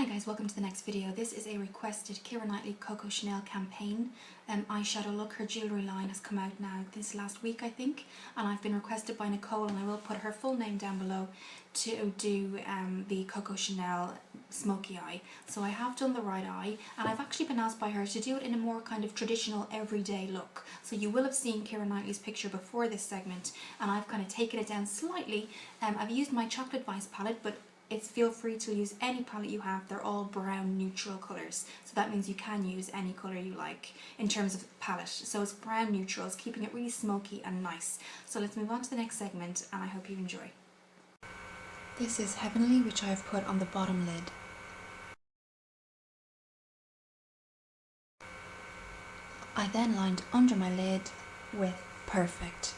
Hi guys, welcome to the next video. This is a requested Kiera Knightly CoCo Chanel campaign eyeshadow look. Her jewellery line has come out now this last week I think, and I've been requested by Nicole, and I will put her full name down below, to do the CoCo Chanel Smokey eye. So I have done the right eye, and I've actually been asked by her to do it in a more kind of traditional everyday look. So you will have seen Kiera Knightly's picture before this segment, and I've kind of taken it down slightly. I've used my Chocolate Vice palette, but feel free to use any palette you have. They're all brown neutral colours, so that means you can use any colour you like in terms of palette. So it's brown neutrals, keeping it really smoky and nice. So let's move on to the next segment, and I hope you enjoy. This is Heavenly, which I've put on the bottom lid. I then lined under my lid with Perfect.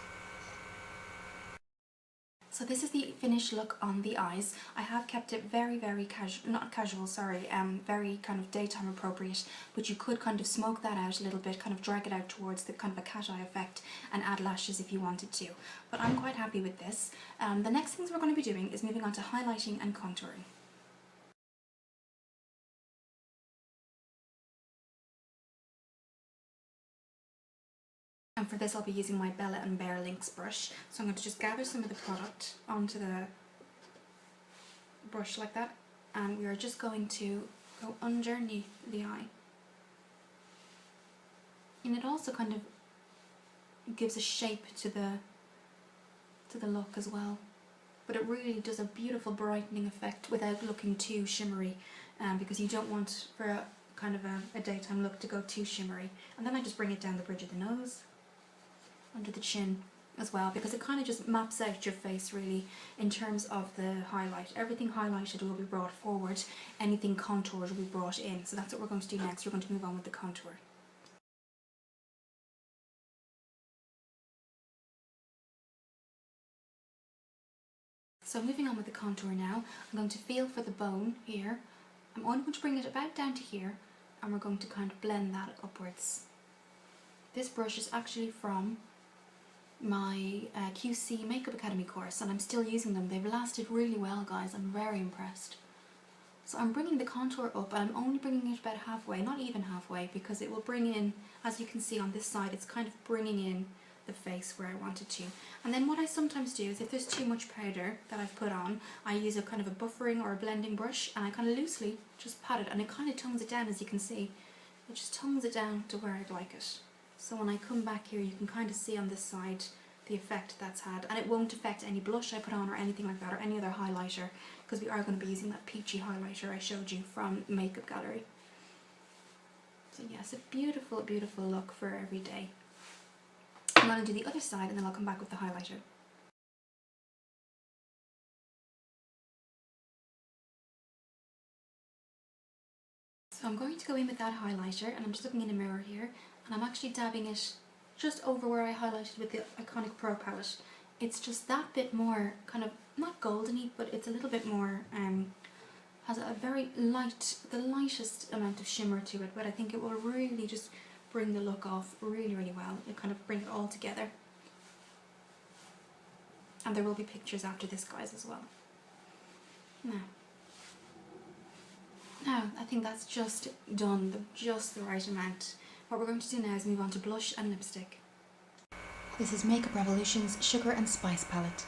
So this is the finished look on the eyes. I have kept it very casual, not casual, sorry, very kind of daytime appropriate, but you could kind of smoke that out a little bit, kind of drag it out towards the kind of a cat eye effect, and add lashes if you wanted to. But I'm quite happy with this. The next things we're going to be doing is moving on to highlighting and contouring. And for this I'll be using my Bella & Bear Lynx brush. So I'm going to just gather some of the product onto the brush like that, and we are just going to go underneath the eye. And it also kind of gives a shape to the look as well. But it really does a beautiful brightening effect without looking too shimmery, because you don't want for a kind of a daytime look to go too shimmery. And then I just bring it down the bridge of the nose, under the chin as well, because it kind of just maps out your face really in terms of the highlight. Everything highlighted will be brought forward, anything contoured will be brought in. So that's what we're going to do next. We're going to move on with the contour. So moving on with the contour now, I'm going to feel for the bone here. I'm only going to bring it about down to here, and we're going to kind of blend that upwards. This brush is actually from my QC Makeup Academy course, and I'm still using them. They've lasted really well, guys. I'm very impressed. So I'm bringing the contour up, and I'm only bringing it about halfway, not even halfway, because it will bring in, as you can see on this side, it's kind of bringing in the face where I wanted to. And then what I sometimes do is, if there's too much powder that I've put on, I use a kind of a buffering or a blending brush, and I kind of loosely just pat it, and it kind of tones it down. As you can see, it just tones it down to where I'd like it. So when I come back here, you can kind of see on this side the effect that's had, and it won't affect any blush I put on or anything like that, or any other highlighter, because we are going to be using that peachy highlighter I showed you from Makeup Gallery. So yes, a beautiful look for every day. I'm going to do the other side, and then I'll come back with the highlighter. So I'm going to go in with that highlighter, and I'm just looking in a mirror here, and I'm actually dabbing it just over where I highlighted with the Iconic Pro palette. It's just that bit more kind of, not goldeny, but it's a little bit more, has a very light, the lightest amount of shimmer to it, but I think it will really just bring the look off really well. It'll kind of bring it all together. And there will be pictures after this, guys, as well. Now I think that's just done, just the right amount. What we're going to do now is move on to blush and lipstick. This is Makeup Revolution's Sugar and Spice palette.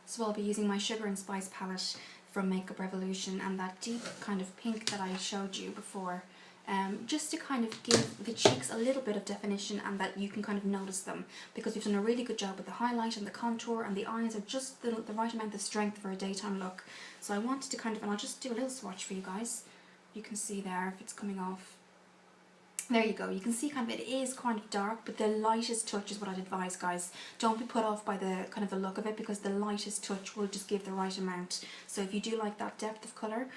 So I'll be using my Sugar and Spice palette from Makeup Revolution, and that deep kind of pink that I showed you before, just to kind of give the cheeks a little bit of definition, and that you can kind of notice them, because we've done a really good job with the highlight and the contour, and the eyes are just the right amount of strength for a daytime look. So I wanted to kind of, and I'll just do a little swatch for you guys. You can see there if it's coming off. There you go, you can see kind of it is kind of dark, but the lightest touch is what I'd advise, guys. Don't be put off by the kind of the look of it, because the lightest touch will just give the right amount. So if you do like that depth of colour,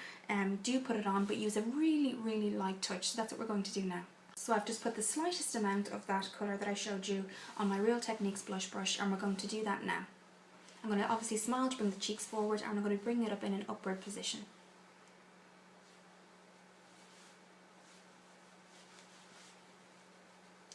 do put it on, but use a really light touch. So that's what we're going to do now. So I've just put the slightest amount of that colour that I showed you on my Real Techniques blush brush, and we're going to do that now. I'm going to obviously smile to bring the cheeks forward, and I'm going to bring it up in an upward position.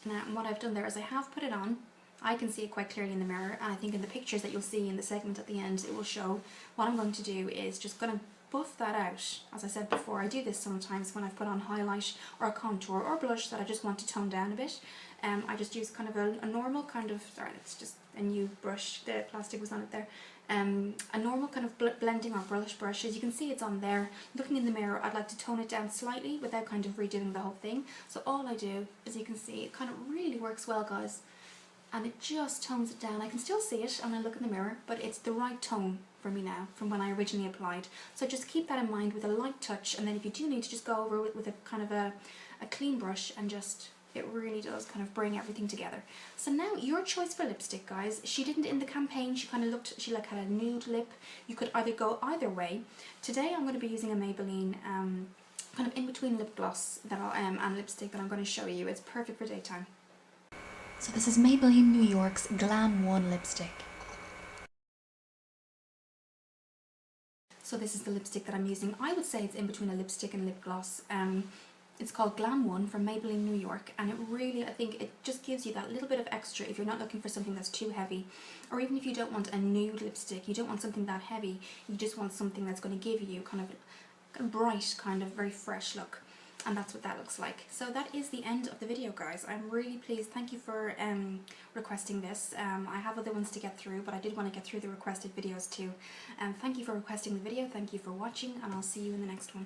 Now, what I've done there is I have put it on, I can see it quite clearly in the mirror, and I think in the pictures that you'll see in the segment at the end, it will show. What I'm going to do is just going to buff that out. As I said before, I do this sometimes when I've put on highlight or a contour or blush that I just want to tone down a bit. I just use kind of a normal kind of, sorry, it's just a new brush, the plastic was on it there. A normal kind of blending or brush. As you can see, it's on there. Looking in the mirror, I'd like to tone it down slightly without kind of redoing the whole thing. So all I do, as you can see, it kind of really works well, guys. And it just tones it down. I can still see it when I look in the mirror, but it's the right tone for me now from when I originally applied. So just keep that in mind with a light touch, and then if you do need to just go over with a kind of a clean brush, and just, it really does kind of bring everything together. So now your choice for lipstick, guys. She didn't in the campaign, she kind of looked, she like had a nude lip. You could either go either way. Today I'm going to be using a Maybelline kind of in between lip gloss that and lipstick that I'm going to show you. It's perfect for daytime. So this is Maybelline New York's Glam 1 lipstick. So this is the lipstick that I'm using. I would say it's in between a lipstick and lip gloss. It's called Glam 1 from Maybelline New York, and it really, I think it just gives you that little bit of extra if you're not looking for something that's too heavy, or even if you don't want a nude lipstick, you don't want something that heavy, you just want something that's going to give you kind of a bright, kind of very fresh look. And that's what that looks like. So that is the end of the video, guys. I'm really pleased. Thank you for requesting this. I have other ones to get through, but I did want to get through the requested videos too. Thank you for requesting the video. Thank you for watching, and I'll see you in the next one.